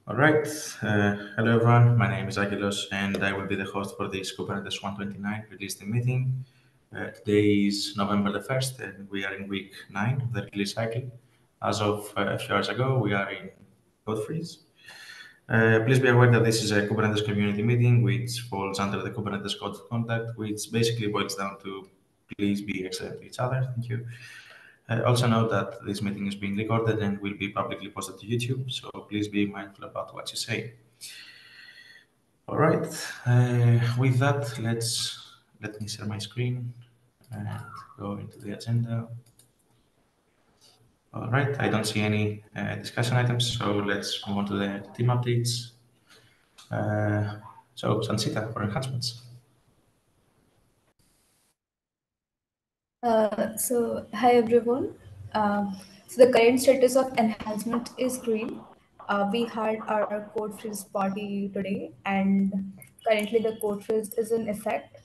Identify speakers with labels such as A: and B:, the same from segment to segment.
A: All right. Hello, everyone. My name is Agilos, and I will be the host for this Kubernetes 129 release team meeting. Today is November the 1st, and we are in week 9 of the release cycle. As of a few hours ago, we are in code freeze. Please be aware that this is a Kubernetes community meeting, which falls under the Kubernetes Code of Conduct, which basically boils down to please be excellent to each other. Thank you. Also note that this meeting is being recorded and will be publicly posted to YouTube, so please be mindful about what you say. All right. With that, let me share my screen and go into the agenda. All right. I don't see any discussion items, so let's move on to the team updates. So, Sansita for enhancements.
B: Hi everyone. So the current status of enhancement is green. We had our code freeze party today, and currently the code freeze is in effect.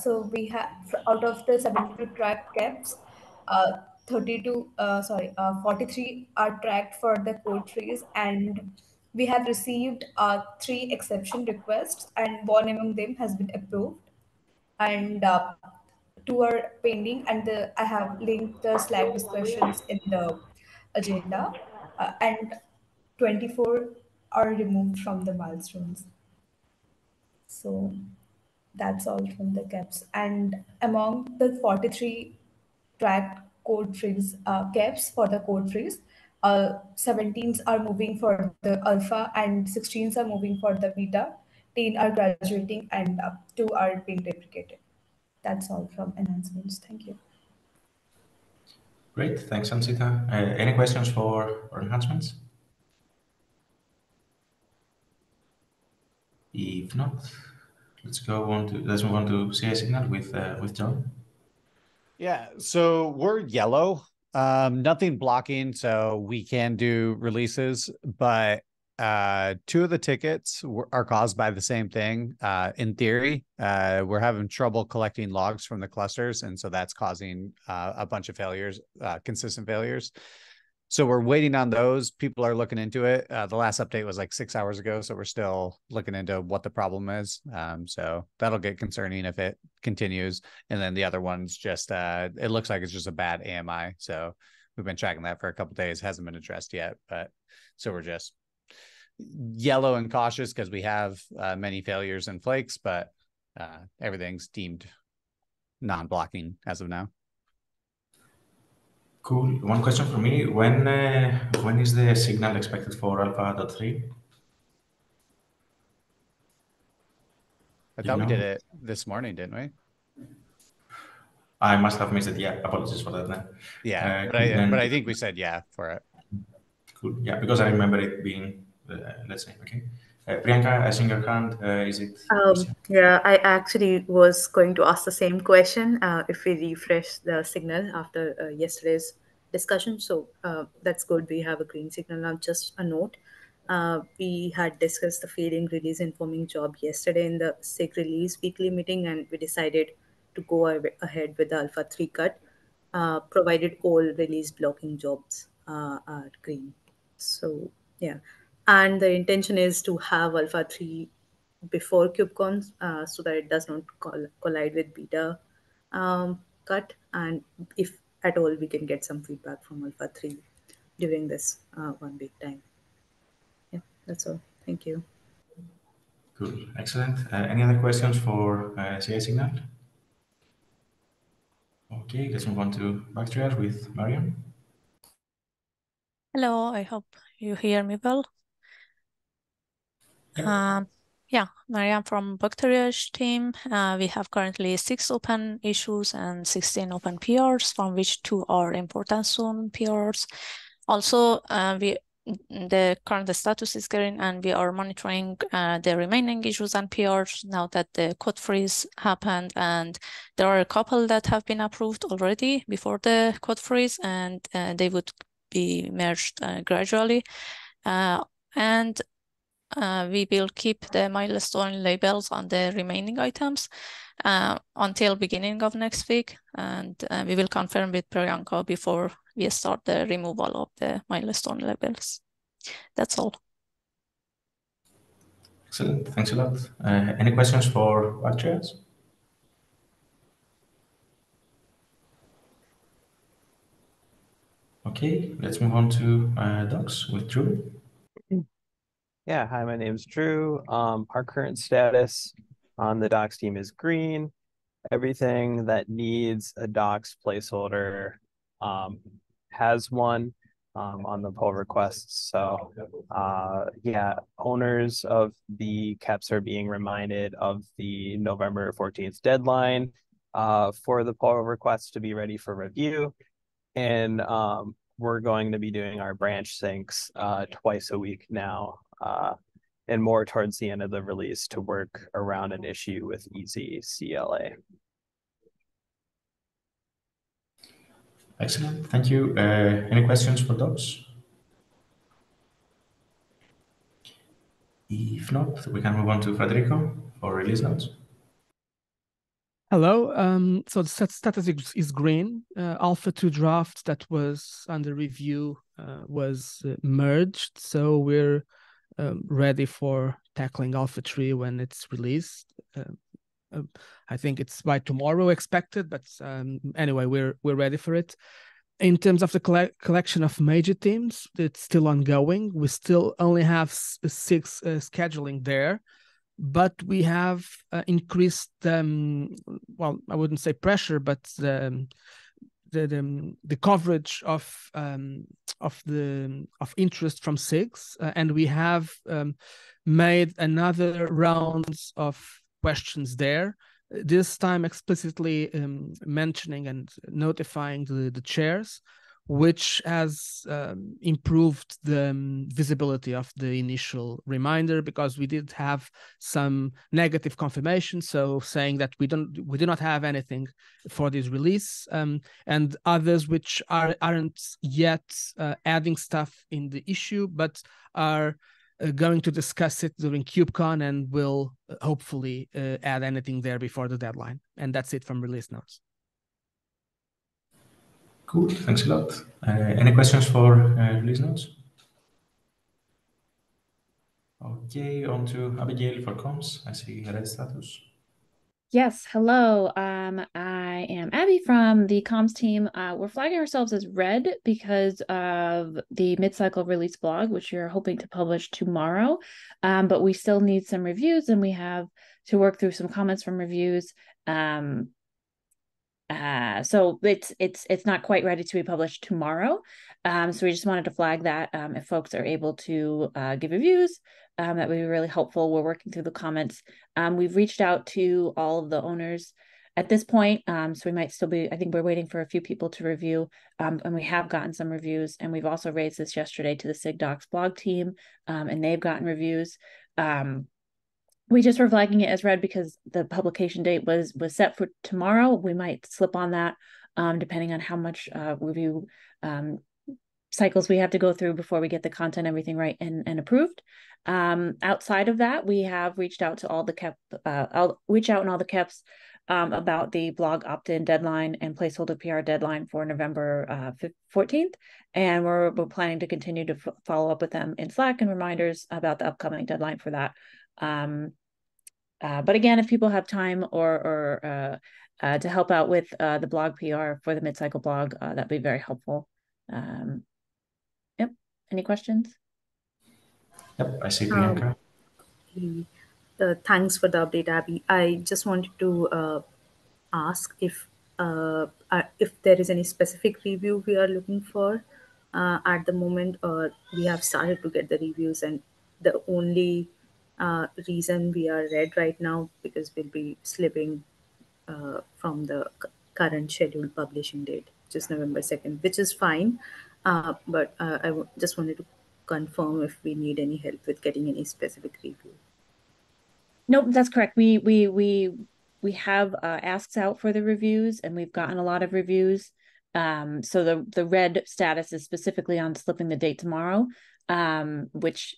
B: So we have out of the 72 track caps, 43 are tracked for the code freeze, and we have received three exception requests, and one among them has been approved. And two are pending, and I have linked the Slack discussions in the agenda, and 24 are removed from the milestones. So that's all from the caps. And among the 43 tracked code freeze caps for the code freeze, 17s are moving for the alpha and 16s are moving for the beta. 10 are graduating, and 2 are being deprecated. That's all from enhancements. Thank you.
A: Great. Thanks, Sansita. Any questions for enhancements? If not, let's move on to CI signal with John.
C: Yeah, so we're yellow. Nothing blocking, so we can do releases, but two of the tickets are caused by the same thing. In theory, we're having trouble collecting logs from the clusters, and so that's causing a bunch of failures, consistent failures. So we're waiting on those. People are looking into it. The last update was like 6 hours ago, so we're still looking into what the problem is. So that'll get concerning if it continues. And then the other one's just, it looks like it's just a bad AMI. So we've been tracking that for a couple of days. Hasn't been addressed yet, but so we're just yellow and cautious because we have many failures and flakes, but everything's deemed non-blocking as of now.
A: Cool. One question for me. When is the signal expected for Alpha.3?
C: I thought we did it this morning, didn't we?
A: I must have missed it. Yeah, apologies for that. Then.
C: Yeah, but I think we said yeah for it.
A: Cool. Yeah, because I remember it being, let's say, okay. Priyanka, I see your hand. Is it?
D: Yeah, I actually was going to ask the same question if we refresh the signal after yesterday's discussion. So that's good. We have a green signal now. Just a note. We had discussed the failing release informing job yesterday in the SIG release weekly meeting, and we decided to go ahead with the Alpha 3 cut, provided all release blocking jobs are green. So, yeah. And the intention is to have Alpha 3 before KubeCon so that it does not collide with beta cut. And if at all, we can get some feedback from Alpha 3 during this 1 week time. Yeah, that's all. Thank you.
A: Cool. Excellent. Any other questions for CI signal? Okay, let's move on to Bacteria with Mariam.
E: Hello, I hope you hear me well. Yeah, Mariam from Bacteria's team. We have currently 6 open issues and 16 open PRs, from which 2 are important zone PRs. Also, the current status is green, and we are monitoring the remaining issues and PRs now that the code freeze happened, and there are a couple that have been approved already before the code freeze, and they would be merged gradually. And we will keep the milestone labels on the remaining items until beginning of next week, and we will confirm with Priyanka before we start the removal of the milestone labels. That's all.
A: Excellent. Thanks a lot. Any questions for Bactrians? Okay, let's move on to docs with Drew.
F: Yeah, hi, my name's Drew. Our current status on the docs team is green. Everything that needs a docs placeholder has one on the pull requests. So yeah, owners of the KEPs are being reminded of the November 14th deadline for the pull requests to be ready for review. And we're going to be doing our branch syncs twice a week now, and more towards the end of the release to work around an issue with easy CLA.
A: Excellent. Thank you. Any questions for docs? If not, we can move on to Federico for release notes.
G: Hello. So the status is green. Alpha 2 draft that was under review was merged. So we're ready for tackling Alpha 3 when it's released. I think it's by tomorrow expected, but anyway, we're ready for it. In terms of the collection of major teams, it's still ongoing. We still only have 6 scheduling there, but we have increased well, I wouldn't say pressure, but the coverage of interest from 6, and we have made another rounds of questions there. This time explicitly mentioning and notifying the chairs, which has improved the visibility of the initial reminder, because we did have some negative confirmation, so saying that we do not have anything for this release, and others which aren't yet adding stuff in the issue, but are going to discuss it during KubeCon and will hopefully add anything there before the deadline. And that's it from release notes.
A: Cool, thanks a lot. Any questions for release notes? Okay, on to Abigail for comms. I see red status.
H: Yes, hello. I am Abby from the comms team. We're flagging ourselves as red because of the mid-cycle release blog, which you're hoping to publish tomorrow. But we still need some reviews, and we have to work through some comments from reviews. So it's not quite ready to be published tomorrow. So we just wanted to flag that if folks are able to give reviews, that would be really helpful. We're working through the comments. We've reached out to all of the owners at this point. So we might still be, I think we're waiting for a few people to review, and we have gotten some reviews. And we've also raised this yesterday to the SIGDocs blog team, and they've gotten reviews. We just were flagging it as red because the publication date was set for tomorrow. We might slip on that depending on how much review cycles we have to go through before we get the content, everything right and approved. Outside of that, we have reached out to all the KEP, I'll reach out in all the KEPs about the blog opt-in deadline and placeholder PR deadline for November 14th. And we're planning to continue to follow up with them in Slack and reminders about the upcoming deadline for that. But again, if people have time or to help out with the blog PR for the mid-cycle blog, that'd be very helpful. Yep. Any questions?
A: Yep, I see Priyanka.
D: Thanks for the update, Abby. I just wanted to ask if there is any specific review we are looking for at the moment, or we have started to get the reviews, and the only reason we are red right now because we'll be slipping from the current scheduled publishing date, which is November 2nd, which is fine. But just wanted to confirm if we need any help with getting any specific review.
H: Nope, that's correct. We have asks out for the reviews, and we've gotten a lot of reviews. So the red status is specifically on slipping the date tomorrow, which,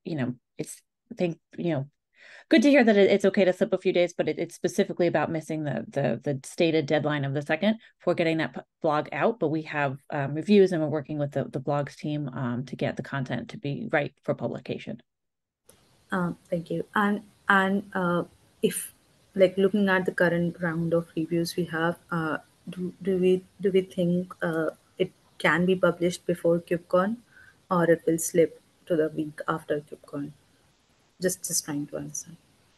H: it's, I think, good to hear that it's okay to slip a few days, but it's specifically about missing the stated deadline of the 2nd for getting that blog out. But we have reviews, and we're working with the blogs team to get the content to be right for publication.
D: Thank you. And if like looking at the current round of reviews we have, do we think it can be published before KubeCon, or it will slip to the week after KubeCon? Just trying to understand.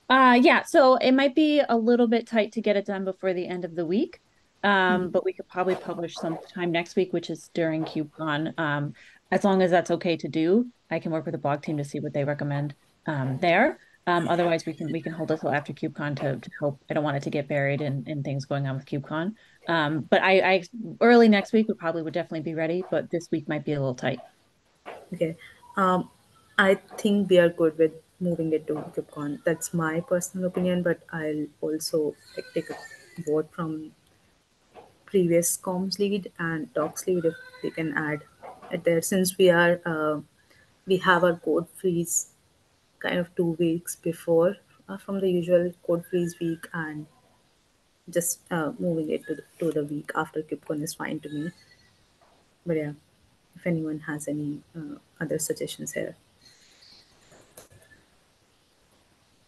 H: Yeah, so it might be a little bit tight to get it done before the end of the week. But we could probably publish sometime next week, which is during KubeCon. As long as that's okay to do, I can work with the blog team to see what they recommend there. Otherwise, we can hold it till after KubeCon to hope. I don't want it to get buried in things going on with KubeCon. But I early next week would definitely be ready, but this week might be a little tight.
D: Okay. I think we are good with moving it to KubeCon. That's my personal opinion, but I'll also take a vote from previous comms lead and docs lead if we can add it there, since we have our code freeze kind of 2 weeks before from the usual code freeze week, and just moving it to the week after KubeCon is fine to me. But yeah, if anyone has any other suggestions here.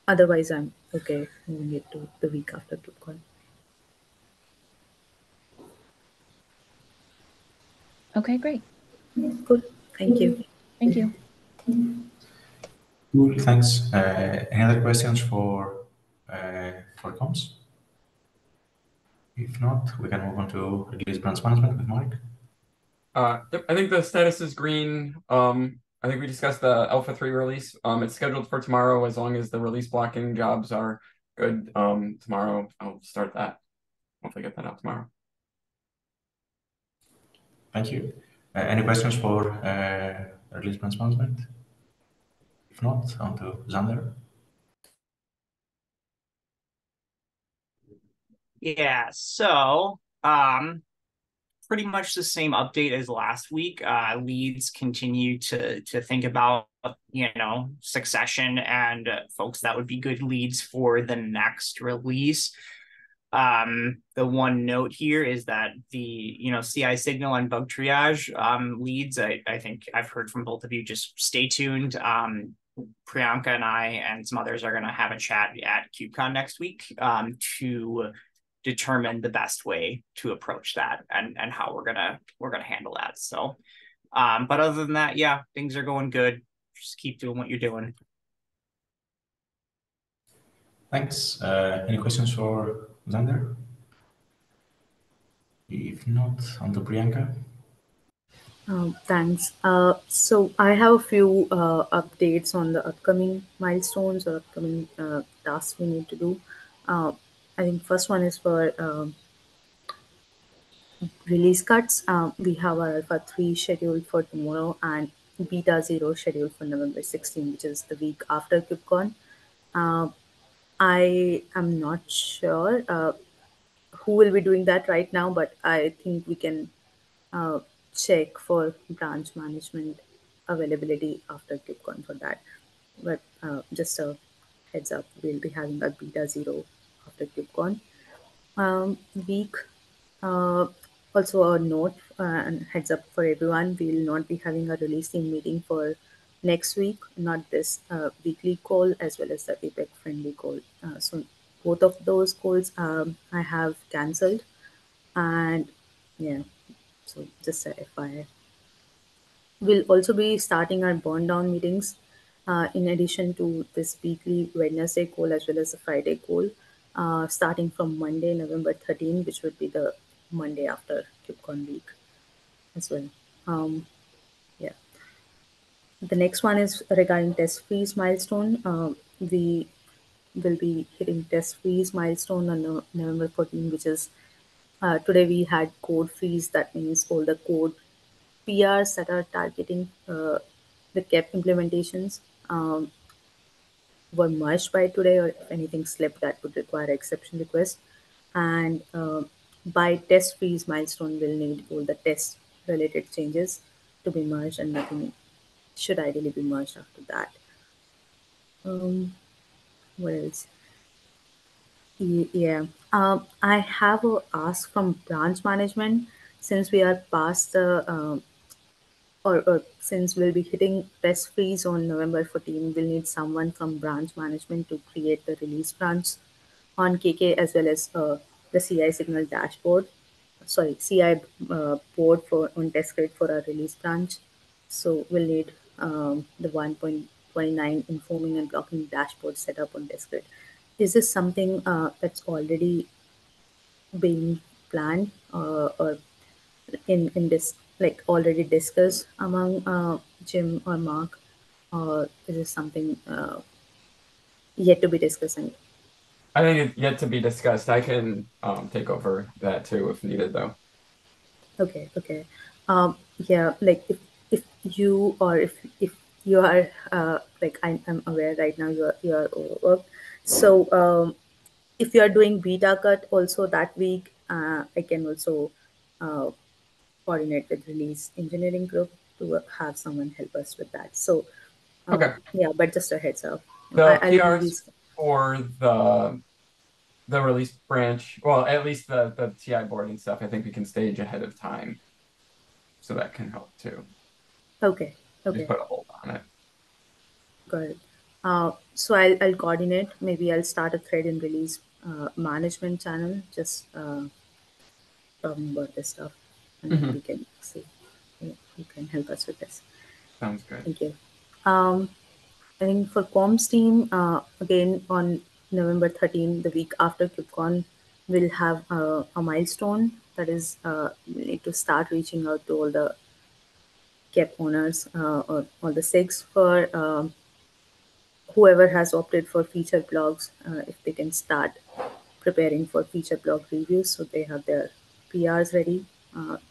D: Otherwise, I'm okay moving it to the week after KubeCon.
H: Okay, great.
D: Cool. Thank you.
H: Thank you.
A: Cool, thanks. Any other questions for comms? If not, we can move on to release branch management with Mark.
I: Yep, I think the status is green. I think we discussed the Alpha 3 release. It's scheduled for tomorrow as long as the release blocking jobs are good. Tomorrow I'll start that. Hopefully get that out tomorrow.
A: Thank you. Any questions for release branch management? If not, on to Xander.
J: Yeah, so pretty much the same update as last week. Leads continue to think about, succession and folks that would be good leads for the next release. The one note here is that the CI signal and bug triage leads, I think I've heard from both of you, just stay tuned. Priyanka and I and some others are going to have a chat at KubeCon next week to determine the best way to approach that and how we're gonna handle that. So, but other than that, yeah, things are going good. Just keep doing what you're doing.
A: Thanks. Any questions for Xander? If not, on to Priyanka.
D: Thanks. So I have a few updates on the upcoming milestones or upcoming tasks we need to do. I think first one is for release cuts. We have our Alpha 3 scheduled for tomorrow and Beta 0 scheduled for November 16, which is the week after KubeCon. I am not sure who will be doing that right now, but I think we can check for branch management availability after KubeCon for that. But just a heads up, we'll be having a Beta 0 after KubeCon week. Also a note and heads up for everyone, we will not be having a release team meeting for next week, not this weekly call as well as the APEC friendly call. So both of those calls I have cancelled, and yeah, so just a FYI. We'll also be starting our burn down meetings in addition to this weekly Wednesday call as well as the Friday call, starting from Monday, November 13, which would be the Monday after KubeCon week as well. Yeah. The next one is regarding test freeze milestone. We will be hitting test freeze milestone on November 14, which is today we had code freeze. That means all the code PRs that are targeting the KEP implementations were merged by today, or if anything slipped, that would require exception request. And by test freeze milestone, we'll need all the test related changes to be merged, and nothing should ideally be merged after that. What else? Yeah. I have a ask from branch management since we are past the or since we'll be hitting press freeze on November 14, we'll need someone from branch management to create the release branch on KK as well as the CI signal dashboard. Sorry, CI board for on test grid for our release branch. So we'll need the 1.29 informing and blocking dashboard set up on test grid. Is this something that's already being planned or in this like already discussed among Jim or Mark, or is this something yet to be discussed?
I: I think it's yet to be discussed. I can take over that too if needed, though.
D: Okay, okay. Yeah, like if you or if you are like I'm aware right now you are overworked. So if you are doing beta cut also that week, I can also uh, coordinate with release engineering group to have someone help us with that. So
I: Okay.
D: yeah, but just a heads up.
I: The
D: I'll give you.
I: PRs for the release branch, well, at least the TI board and stuff, I think we can stage ahead of time, so that can help too.
D: Okay,
I: Just
D: okay,
I: put a hold on it.
D: got it. So I'll coordinate. Maybe I'll start a thread in release management channel, just talking about this stuff, and then we can see who can help us with this.
I: Sounds good.
D: Thank you. I think for comms team, again on November 13, the week after KubeCon, we'll have a milestone that is we need to start reaching out to all the KEP owners or all the SIGs for whoever has opted for feature blogs, if they can start preparing for feature blog reviews so they have their PRs ready.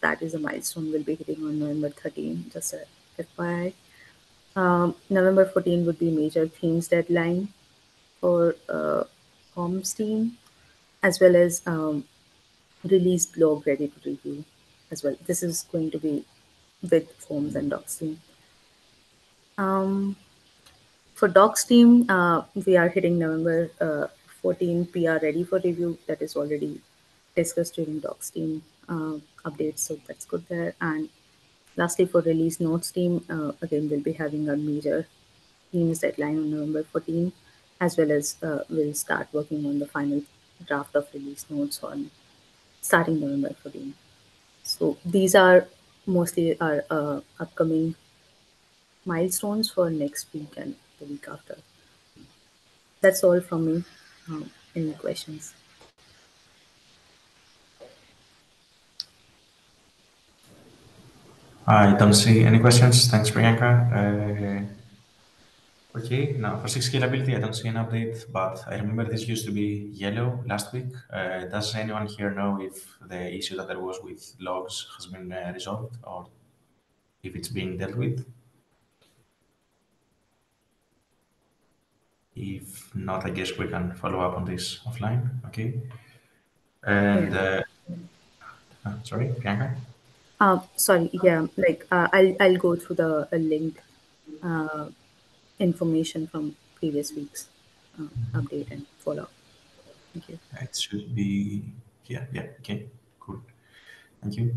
D: That is a milestone we'll be hitting on November 13, just a FYI. November 14 would be major themes deadline for comms team, as well as release blog ready to review as well. This is going to be with forms and docs team. Um, for docs team, we are hitting November 14 PR ready for review. That is already discussed during docs team updates, so that's good there. And lastly, for release notes team, again, we'll be having a major team's deadline on November 14, as well as we'll start working on the final draft of release notes on starting November 14. So these are mostly our upcoming milestones for next week and the week after. That's all from me. Any questions?
A: I don't see any questions. Thanks, Priyanka. Okay, now for 6 scalability, I don't see an update, but I remember this used to be yellow last week. Does anyone here know if the issue that there was with logs has been resolved or if it's being dealt with? If not, I guess we can follow up on this offline. Okay. And
D: Yeah.
A: sorry, Priyanka?
D: Sorry, yeah, like I'll go through the linked uh, information from previous week's update and follow up. Thank you.
A: It should be here. Yeah. Okay. Cool. Thank you.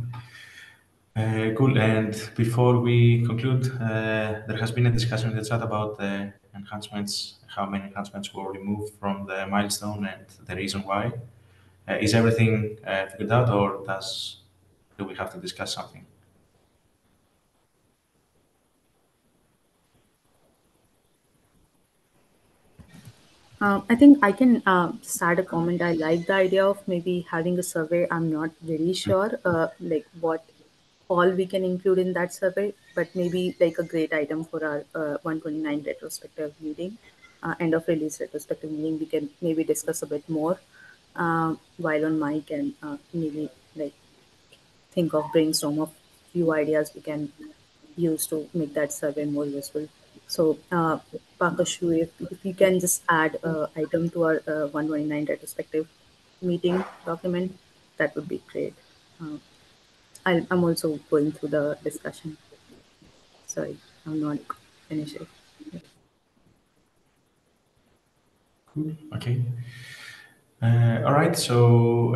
A: Cool. And before we conclude, there has been a discussion in the chat about the enhancements, how many enhancements were removed from the milestone and the reason why. Is everything figured out, or do we have to discuss something?
D: I think I can start a comment. I like the idea of maybe having a survey. I'm not very sure, like what all we can include in that survey, but maybe like a great item for our 129 retrospective meeting, end of release retrospective meeting. We can maybe discuss a bit more while on mic and maybe like think of brainstorm of few ideas we can use to make that survey more useful. So, Pakashu, if you can just add item to our 129 retrospective meeting document, that would be great. Uh, I'm also going through the discussion. Sorry, I'm not finished it.
A: Cool. Okay. All right. So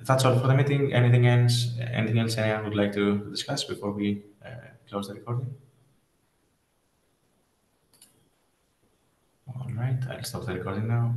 A: that's all for the meeting. Anything else? Anything else anyone would like to discuss before we close the recording? All right. I'll stop the recording now.